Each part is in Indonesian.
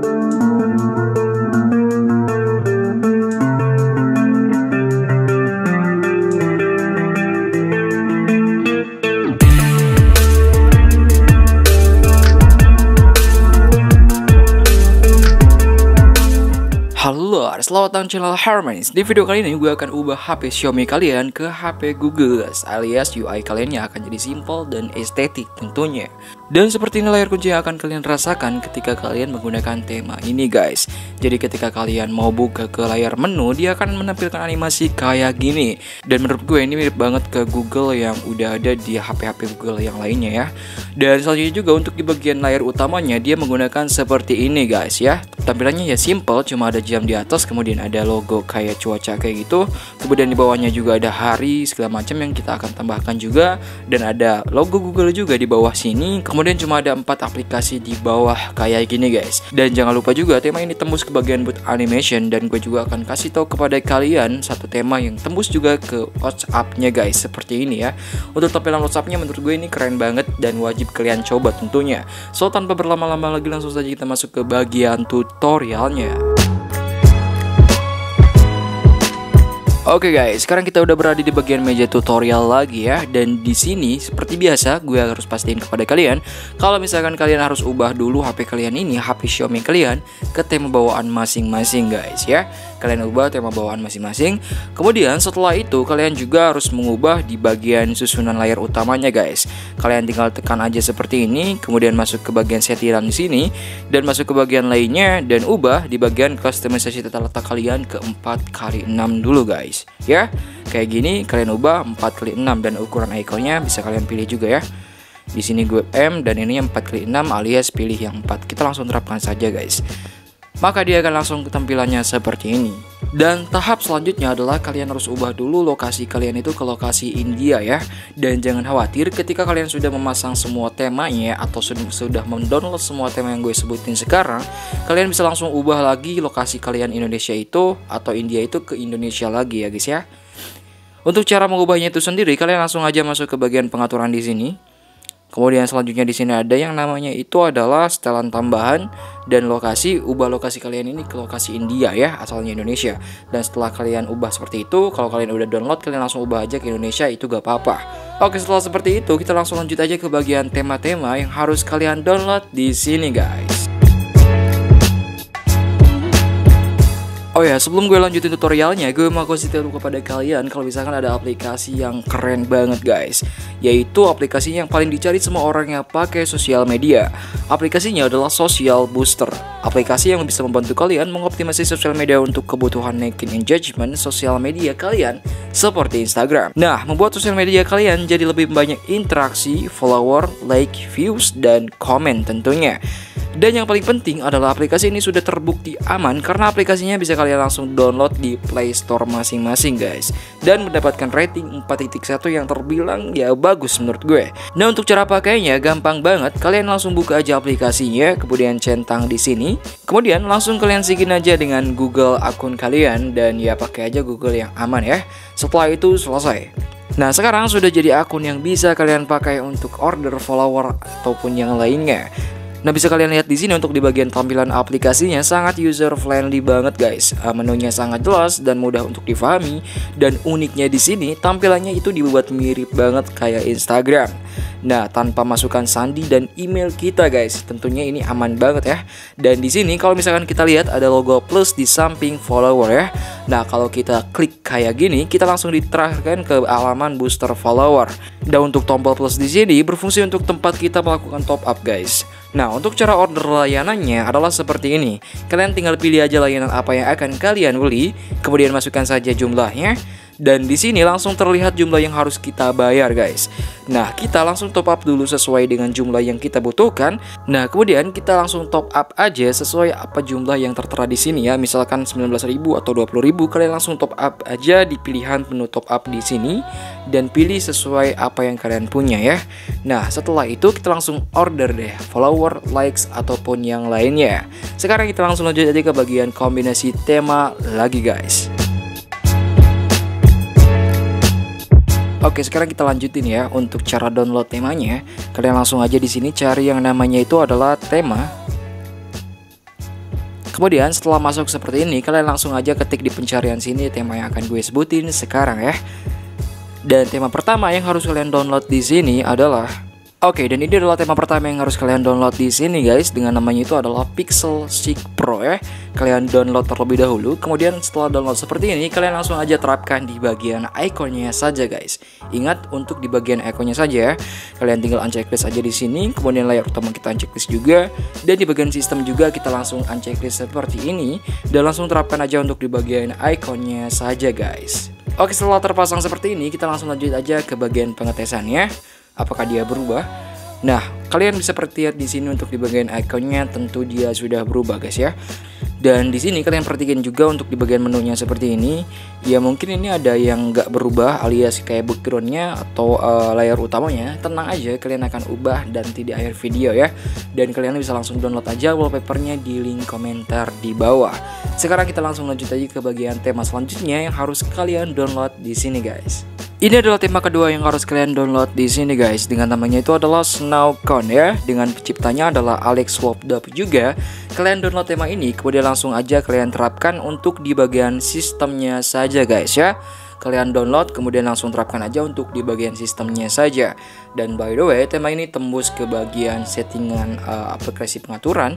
Halo, selamat datang channel Harmonies. Di video kali ini gue akan ubah HP Xiaomi kalian ke HP Google, alias UI kaliannya akan jadi simple dan estetik tentunya. Dan seperti ini layar kunci yang akan kalian rasakan ketika kalian menggunakan tema ini guys. Jadi ketika kalian mau buka ke layar menu, dia akan menampilkan animasi kayak gini. Dan menurut gue ini mirip banget ke Google yang udah ada di HP-HP Google yang lainnya ya. Dan selanjutnya juga untuk di bagian layar utamanya dia menggunakan seperti ini guys ya. Tampilannya ya simple, cuma ada jam di atas, kemudian ada logo kayak cuaca kayak gitu. Kemudian di bawahnya juga ada hari segala macam yang kita akan tambahkan juga, dan ada logo Google juga di bawah sini. Kemudian cuma ada 4 aplikasi di bawah kayak gini guys. Dan jangan lupa juga tema ini tembus ke bagian boot animation, dan gue juga akan kasih tahu kepada kalian satu tema yang tembus juga ke WhatsApp-nya guys, seperti ini ya. Untuk tampilan WhatsApp-nya menurut gue ini keren banget dan wajib kalian coba tentunya. So tanpa berlama-lama lagi langsung saja kita masuk ke bagian tutorialnya. Oke guys, sekarang kita udah berada di bagian meja tutorial lagi ya. Dan di sini seperti biasa gue harus pastiin kepada kalian kalau misalkan kalian harus ubah dulu HP kalian ini, HP Xiaomi kalian, ke tema bawaan masing-masing guys ya. Kalian ubah tema bawaan masing-masing. Kemudian setelah itu kalian juga harus mengubah di bagian susunan layar utamanya guys. Kalian tinggal tekan aja seperti ini, kemudian masuk ke bagian setiran di sini dan masuk ke bagian lainnya dan ubah di bagian customisasi tata letak kalian ke 4x6 dulu guys. Ya, kayak gini kalian ubah 4x6 dan ukuran ikonnya bisa kalian pilih juga ya. Di sini gue M dan ini 4x6 alias pilih yang 4. Kita langsung terapkan saja guys. Maka dia akan langsung tampilannya seperti ini. Dan tahap selanjutnya adalah kalian harus ubah dulu lokasi kalian itu ke lokasi India ya. Dan jangan khawatir ketika kalian sudah memasang semua temanya atau sudah mendownload semua tema yang gue sebutin sekarang, kalian bisa langsung ubah lagi lokasi kalian Indonesia itu atau India itu ke Indonesia lagi ya guys ya. Untuk cara mengubahnya itu sendiri, kalian langsung aja masuk ke bagian pengaturan di sini. Kemudian selanjutnya di sini ada yang namanya itu adalah setelan tambahan dan lokasi. Ubah lokasi kalian ini ke lokasi India ya, asalnya Indonesia. Dan setelah kalian ubah seperti itu, kalau kalian udah download kalian langsung ubah aja ke Indonesia, itu gak apa-apa. Oke, setelah seperti itu kita langsung lanjut aja ke bagian tema-tema yang harus kalian download di sini guys. Oh ya, sebelum gue lanjutin tutorialnya, gue mau kasih tahu kepada kalian kalau misalkan ada aplikasi yang keren banget guys, yaitu aplikasi yang paling dicari semua orang yang pakai sosial media. Aplikasinya adalah Social Booster. Aplikasi yang bisa membantu kalian mengoptimasi sosial media untuk kebutuhan naikin engagement sosial media kalian seperti Instagram. Nah, membuat sosial media kalian jadi lebih banyak interaksi, follower, like, views, dan komen tentunya. Dan yang paling penting adalah aplikasi ini sudah terbukti aman karena aplikasinya bisa kalian langsung download di Play Store masing-masing guys, dan mendapatkan rating 4.1 yang terbilang ya bagus menurut gue. Nah, untuk cara pakainya gampang banget. Kalian langsung buka aja aplikasinya, kemudian centang di sini, kemudian langsung kalian sign aja dengan Google akun kalian, dan ya pakai aja Google yang aman ya. Setelah itu selesai. Nah, sekarang sudah jadi akun yang bisa kalian pakai untuk order, follower ataupun yang lainnya. Nah, bisa kalian lihat di sini untuk di bagian tampilan aplikasinya sangat user friendly banget guys. Menunya sangat jelas dan mudah untuk difahami, dan uniknya di sini tampilannya itu dibuat mirip banget kayak Instagram. Nah, tanpa masukkan sandi dan email kita guys. Tentunya ini aman banget ya. Dan di sini kalau misalkan kita lihat ada logo plus di samping follower ya. Nah, kalau kita klik kayak gini, kita langsung diterahkan ke halaman booster follower. Dan untuk tombol plus di sini berfungsi untuk tempat kita melakukan top up guys. Nah, untuk cara order layanannya adalah seperti ini. Kalian tinggal pilih aja layanan apa yang akan kalian beli, kemudian masukkan saja jumlahnya, dan di sini langsung terlihat jumlah yang harus kita bayar guys. Nah, kita langsung top up dulu sesuai dengan jumlah yang kita butuhkan. Nah, kemudian kita langsung top up aja sesuai apa jumlah yang tertera di sini ya. Misalkan 19.000 atau 20.000, kalian langsung top up aja di pilihan menu top up di sini dan pilih sesuai apa yang kalian punya ya. Nah, setelah itu kita langsung order deh follower, likes ataupun yang lainnya. Sekarang kita langsung lanjut aja ke bagian kombinasi tema lagi guys. Oke, sekarang kita lanjutin ya untuk cara download temanya. Kalian langsung aja di sini cari yang namanya itu adalah tema. Kemudian setelah masuk seperti ini, kalian langsung aja ketik di pencarian sini tema yang akan gue sebutin sekarang ya. Dan tema pertama yang harus kalian download di sini adalah dan ini adalah tema pertama yang harus kalian download di sini guys, dengan namanya itu adalah Pixel 6 Pro ya. Kalian download terlebih dahulu, kemudian setelah download seperti ini, kalian langsung aja terapkan di bagian ikonnya saja guys. Ingat untuk di bagian ikonnya saja, kalian tinggal unchecklist aja di sini, kemudian layar utama kita unchecklist juga, dan di bagian sistem juga kita langsung unchecklist seperti ini, dan langsung terapkan aja untuk di bagian ikonnya saja guys. Oke, setelah terpasang seperti ini, kita langsung lanjut aja ke bagian pengetesannya. Apakah dia berubah? Nah, kalian bisa perhatikan di sini untuk di bagian ikonnya, tentu dia sudah berubah guys ya. Dan di sini kalian perhatikan juga untuk di bagian menunya seperti ini. Ya mungkin ini ada yang nggak berubah alias kayak backgroundnya atau layar utamanya. Tenang aja, kalian akan ubah dan di akhir video ya. Dan kalian bisa langsung download aja wallpapernya di link komentar di bawah. Sekarang kita langsung lanjut aja ke bagian tema selanjutnya yang harus kalian download di sini guys. Ini adalah tema kedua yang harus kalian download di sini guys, dengan namanya itu adalah SnowCon ya, dengan penciptanya adalah Alex Swapdub juga. Kalian download tema ini, kemudian langsung aja kalian terapkan untuk di bagian sistemnya saja guys ya. Kalian download kemudian langsung terapkan aja untuk di bagian sistemnya saja. Dan by the way, tema ini tembus ke bagian settingan aplikasi pengaturan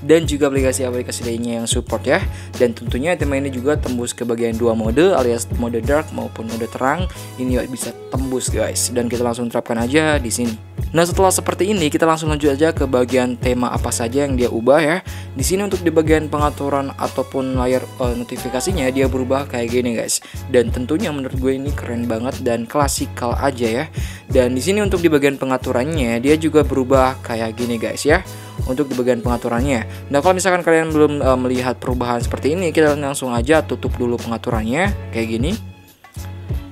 dan juga aplikasi-aplikasi lainnya yang support ya. Dan tentunya tema ini juga tembus ke bagian dua mode alias mode dark maupun mode terang. Ini bisa tembus guys, dan kita langsung terapkan aja di sini. Nah, setelah seperti ini kita langsung lanjut aja ke bagian tema apa saja yang dia ubah ya. Di sini untuk di bagian pengaturan ataupun layar notifikasinya dia berubah kayak gini guys. Dan tentunya menurut gue ini keren banget dan klasikal aja ya. Dan di sini untuk di bagian pengaturannya dia juga berubah kayak gini guys ya. Untuk di bagian pengaturannya. Nah, kalau misalkan kalian belum melihat perubahan seperti ini, kita langsung aja tutup dulu pengaturannya kayak gini.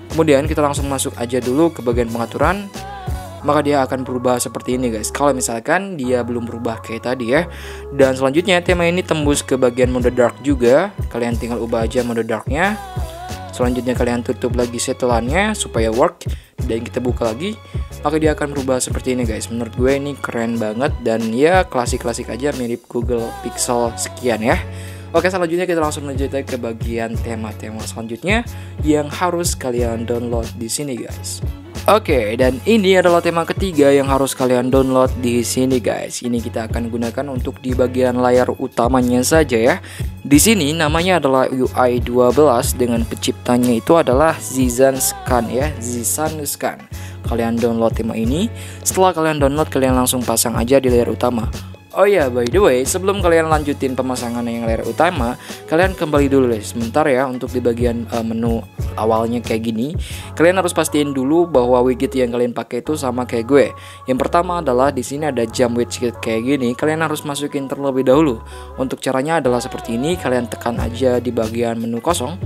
Kemudian kita langsung masuk aja dulu ke bagian pengaturan. Maka dia akan berubah seperti ini guys. Kalau misalkan dia belum berubah kayak tadi ya. Dan selanjutnya tema ini tembus ke bagian mode dark juga. Kalian tinggal ubah aja mode darknya. Selanjutnya kalian tutup lagi setelannya supaya work. Dan kita buka lagi, maka dia akan berubah seperti ini guys. Menurut gue ini keren banget dan ya klasik-klasik aja, mirip Google Pixel sekian ya. Oke, selanjutnya kita langsung lanjut ke bagian tema-tema selanjutnya yang harus kalian download di sini guys. Oke, dan ini adalah tema ketiga yang harus kalian download di sini guys. Ini kita akan gunakan untuk di bagian layar utamanya saja ya. Di sini namanya adalah UI 12 dengan penciptanya itu adalah Zizan Scan ya, Zizan Scan. Kalian download tema ini. Setelah kalian download, kalian langsung pasang aja di layar utama. Oh ya, by the way, sebelum kalian lanjutin pemasangan yang layar utama, kalian kembali dulu deh sebentar ya untuk di bagian menu awalnya kayak gini. Kalian harus pastiin dulu bahwa widget yang kalian pakai itu sama kayak gue. Yang pertama adalah di sini ada jam widget kayak gini. Kalian harus masukin terlebih dahulu. Untuk caranya adalah seperti ini. Kalian tekan aja di bagian menu kosong.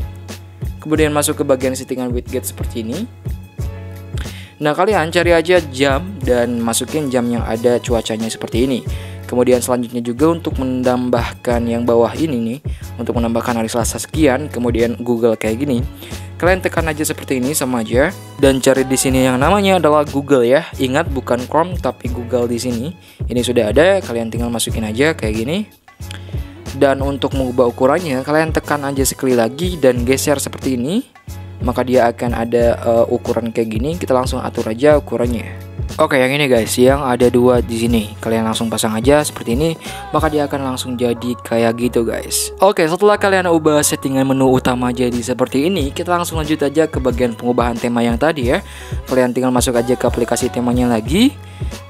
Kemudian masuk ke bagian settingan widget seperti ini. Nah, kalian cari aja jam dan masukin jam yang ada cuacanya seperti ini. Kemudian selanjutnya juga untuk menambahkan yang bawah ini nih, untuk menambahkan hari Selasa sekian, kemudian Google kayak gini. Kalian tekan aja seperti ini sama aja dan cari di sini yang namanya adalah Google ya. Ingat bukan Chrome tapi Google di sini. Ini sudah ada, kalian tinggal masukin aja kayak gini. Dan untuk mengubah ukurannya, kalian tekan aja sekali lagi dan geser seperti ini. Maka dia akan ada ukuran kayak gini. Kita langsung atur aja ukurannya. Oke, yang ini guys, yang ada dua di sini. Kalian langsung pasang aja seperti ini, maka dia akan langsung jadi kayak gitu guys. Oke, setelah kalian ubah settingan menu utama jadi seperti ini, kita langsung lanjut aja ke bagian pengubahan tema yang tadi ya. Kalian tinggal masuk aja ke aplikasi temanya lagi.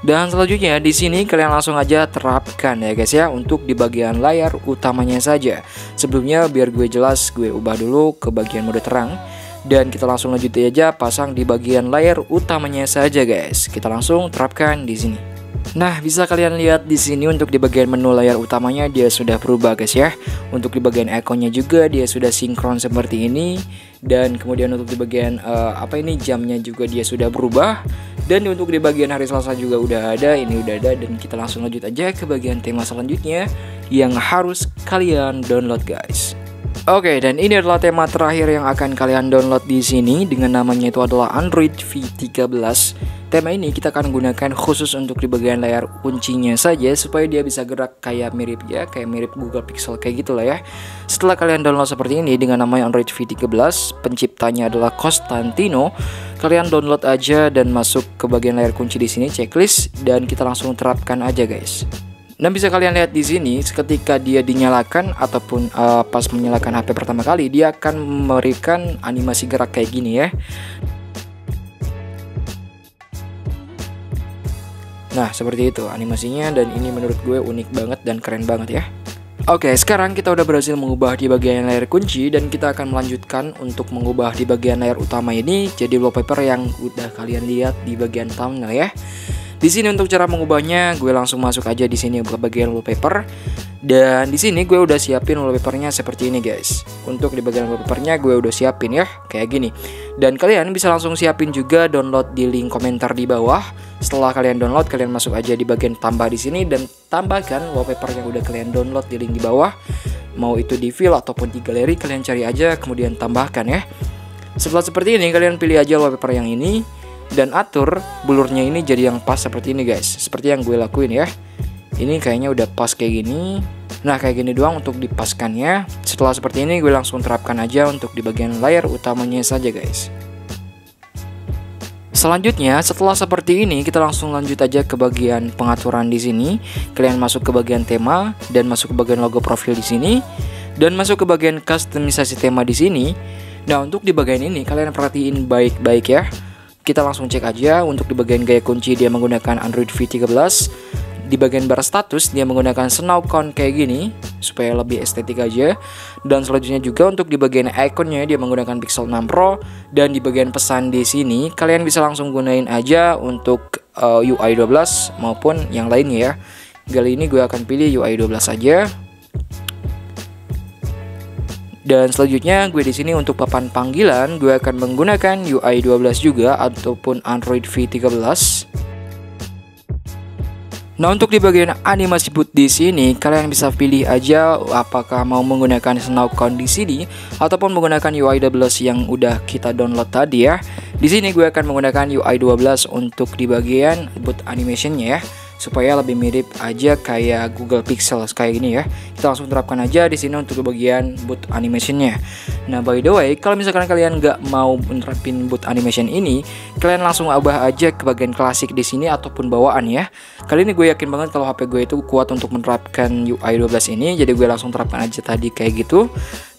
Dan selanjutnya di sini kalian langsung aja terapkan ya guys ya untuk di bagian layar utamanya saja. Sebelumnya biar gue jelas, gue ubah dulu ke bagian mode terang. Dan kita langsung lanjut aja pasang di bagian layar utamanya saja guys. Kita langsung terapkan di sini. Nah, bisa kalian lihat di sini untuk di bagian menu layar utamanya dia sudah berubah guys ya. Untuk di bagian ikonnya juga dia sudah sinkron seperti ini. Dan kemudian untuk di bagian jamnya juga dia sudah berubah. Dan untuk di bagian hari Selasa juga udah ada, ini udah ada. Dan kita langsung lanjut aja ke bagian tema selanjutnya yang harus kalian download guys. Oke, dan ini adalah tema terakhir yang akan kalian download di sini dengan namanya itu adalah Android V13 tema ini kita akan gunakan khusus untuk di bagian layar kuncinya saja, supaya dia bisa gerak kayak mirip Google Pixel kayak gitulah ya. Setelah kalian download seperti ini dengan nama Android V13, penciptanya adalah Costantino. Kalian download aja dan masuk ke bagian layar kunci di sini, checklist, dan kita langsung terapkan aja guys. Nah, bisa kalian lihat di sini ketika dia dinyalakan ataupun pas menyalakan HP pertama kali, dia akan memberikan animasi gerak kayak gini ya. Nah, seperti itu animasinya, dan ini menurut gue unik banget dan keren banget ya. Oke, sekarang kita udah berhasil mengubah di bagian layar kunci, dan kita akan melanjutkan untuk mengubah di bagian layar utama ini jadi wallpaper yang udah kalian lihat di bagian thumbnail ya. Di sini untuk cara mengubahnya, gue langsung masuk aja di sini ke bagian wallpaper. Dan di sini gue udah siapin wallpapernya seperti ini guys. Untuk di bagian wallpapernya gue udah siapin ya, kayak gini. Dan kalian bisa langsung siapin juga download di link komentar di bawah. Setelah kalian download, kalian masuk aja di bagian tambah di sini dan tambahkan wallpaper yang udah kalian download di link di bawah. Mau itu di file ataupun di galeri, kalian cari aja kemudian tambahkan ya. Setelah seperti ini, kalian pilih aja wallpaper yang ini dan atur blurnya ini jadi yang pas seperti ini guys. Seperti yang gue lakuin ya. Ini kayaknya udah pas kayak gini. Nah, kayak gini doang untuk dipaskannya. Setelah seperti ini, gue langsung terapkan aja untuk di bagian layar utamanya saja guys. Selanjutnya, setelah seperti ini, kita langsung lanjut aja ke bagian pengaturan di sini. Kalian masuk ke bagian tema dan masuk ke bagian logo profil di sini dan masuk ke bagian kustomisasi tema di sini. Nah, untuk di bagian ini kalian perhatiin baik-baik ya. Kita langsung cek aja. Untuk di bagian gaya kunci dia menggunakan Android V13. Di bagian bar status dia menggunakan Snowcone kayak gini supaya lebih estetik aja. Dan selanjutnya juga untuk di bagian ikonnya dia menggunakan Pixel 6 Pro. Dan di bagian pesan di sini kalian bisa langsung gunain aja untuk UI 12 maupun yang lainnya ya. Kali ini gue akan pilih UI 12 saja. Dan selanjutnya gue di sini untuk papan panggilan gue akan menggunakan UI 12 juga ataupun Android V13. Nah, untuk di bagian animasi boot di sini kalian bisa pilih aja apakah mau menggunakan Snowcone di sini ataupun menggunakan UI 12 yang udah kita download tadi ya. Di sini gue akan menggunakan UI 12 untuk di bagian boot animationnya ya, supaya lebih mirip aja kayak Google Pixel kayak gini ya. Kita langsung terapkan aja di sini untuk bagian boot animationnya. Nah, by the way, kalau misalkan kalian nggak mau menerapin boot animation ini, kalian langsung ubah aja ke bagian klasik di sini ataupun bawaan ya. Kali ini gue yakin banget kalau HP gue itu kuat untuk menerapkan UI 12 ini, jadi gue langsung terapkan aja tadi kayak gitu.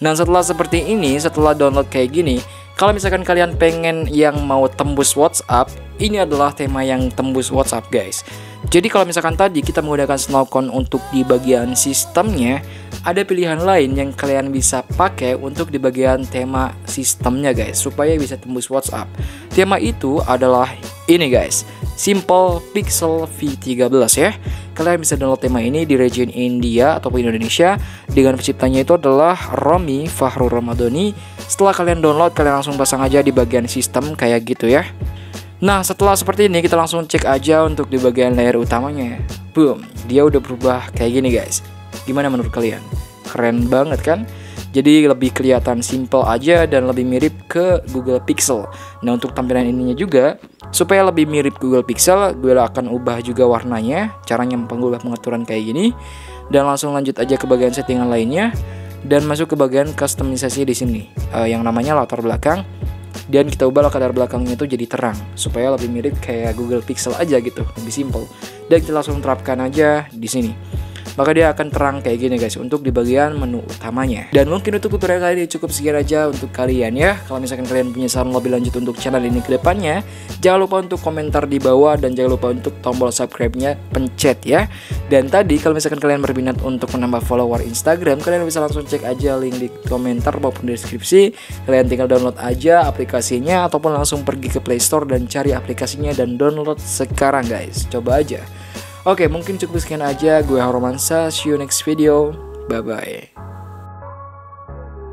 Nah, setelah seperti ini, setelah download kayak gini, kalau misalkan kalian pengen yang mau tembus WhatsApp, ini adalah tema yang tembus WhatsApp guys. Jadi kalau misalkan tadi kita menggunakan Snowcone untuk di bagian sistemnya, ada pilihan lain yang kalian bisa pakai untuk di bagian tema sistemnya guys, supaya bisa tembus WhatsApp. Tema itu adalah ini guys, Simple Pixel V13 ya. Kalian bisa download tema ini di region India ataupun Indonesia. Dengan penciptanya itu adalah Romi Fahrul Ramadhani. Setelah kalian download, kalian langsung pasang aja di bagian sistem kayak gitu ya. Nah, setelah seperti ini kita langsung cek aja untuk di bagian layar utamanya. Boom, dia udah berubah kayak gini guys. Gimana menurut kalian? Keren banget kan? Jadi lebih kelihatan simple aja dan lebih mirip ke Google Pixel. Nah, untuk tampilan ininya juga supaya lebih mirip Google Pixel, gue akan ubah juga warnanya. Caranya mengubah pengaturan kayak gini. Dan langsung lanjut aja ke bagian settingan lainnya dan masuk ke bagian kustomisasi di sini. Yang namanya latar belakang. Dan kita ubah latar belakangnya itu jadi terang supaya lebih mirip kayak Google Pixel aja gitu, lebih simple. Dan kita langsung terapkan aja di sini. Maka dia akan terang kayak gini guys untuk di bagian menu utamanya. Dan mungkin untuk tutorial kali ini cukup sekian aja untuk kalian ya. Kalau misalkan kalian punya saran lebih lanjut untuk channel ini ke depannya, jangan lupa untuk komentar di bawah dan jangan lupa untuk tombol subscribe-nya pencet ya. Dan tadi kalau misalkan kalian berminat untuk menambah follower Instagram, kalian bisa langsung cek aja link di komentar maupun deskripsi. Kalian tinggal download aja aplikasinya ataupun langsung pergi ke Play Store dan cari aplikasinya dan download sekarang guys. Coba aja. Oke, mungkin cukup sekian aja. Gue Haromansa. See you next video. Bye-bye.